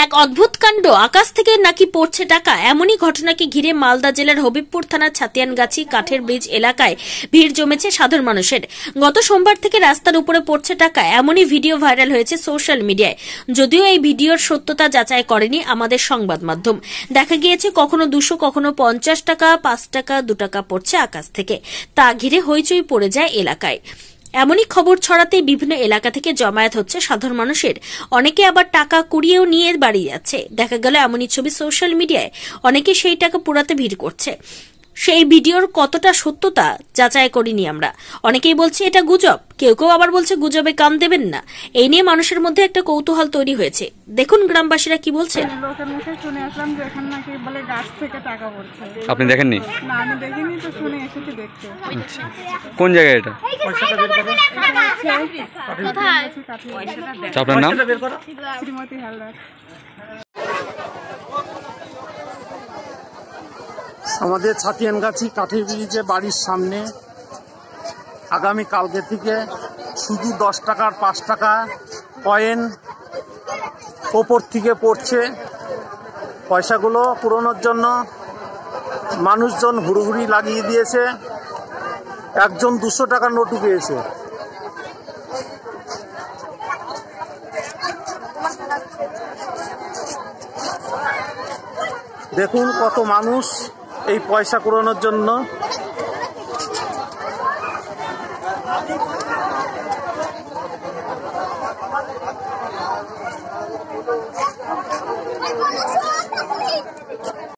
এক অদ্ভুত কাণ্ড, আকাশ থেকে নাকি পড়ছে টাকা। এমনই ঘটনাকে ঘিরে মালদা জেলার হবিবপুর থানার ছাতিয়ানগাছি কাঠের ব্রিজ এলাকায় ভিড় জমেছে সাধারণ মানুষের। গত সোমবার থেকে রাস্তার উপরে পড়ছে টাকা, এমনই ভিডিও ভাইরাল হয়েছে সোশ্যাল মিডিয়ায়। যদিও এই ভিডিওর সত্যতা যাচাই করেনি আমাদের সংবাদ মাধ্যম। দেখা গিয়েছে কখনো 200, কখনো 50 টাকা, 5 টাকা, 2 টাকা পড়ছে আকাশ থেকে। তা ঘিরে হইচই পড়ে যায় এলাকায়। এমনই খবর ছড়াতে বিভিন্ন এলাকা থেকে জমায়েত হচ্ছে সাধারণ মানুষের। অনেকে আবার টাকা কুড়িয়েও নিয়ে বাড়ি যাচ্ছে। দেখা গেল এমনই ছবি সোশ্যাল মিডিয়ায়। অনেকে সেই টাকা পোড়াতে ভিড় করছে। সেই ভিডিওর কতটা সত্যতা যাচাই করিনি আমরা। অনেকেই বলছে এটা গুজব, কেউ কেউ আবার বলছে গুজবে কান দেবেন না। এই নিয়ে মানুষের মধ্যে একটা কৌতূহল তৈরি হয়েছে। দেখুন গ্রামবাসীরা কি বলছে। লোকের মুখে শুনে আসলাম যে এখানে নাকি বলে গাছ থেকে টাকা পড়ছে। আপনি দেখেননি? না, আমি দেখিনি, তো শুনে এসেছি দেখতে। কোন জায়গায় এটা? আপনার নাম? শ্রীমতী হালদার। আমাদের ছাতিয়ানগাছি কাঠের ব্রিজে বাড়ির সামনে আগামী কালকে থেকে শুধু 10 টাকার 5 টাকা কয়েন ওপর থেকে পড়ছে। পয়সাগুলো পুরোনোর জন্য মানুষজন হুড়োহুড়ি লাগিয়ে দিয়েছে। একজন 200 টাকার নোটু পেয়েছে। দেখুন কত মানুষ এই পয়সা কুড়ানোর জন্য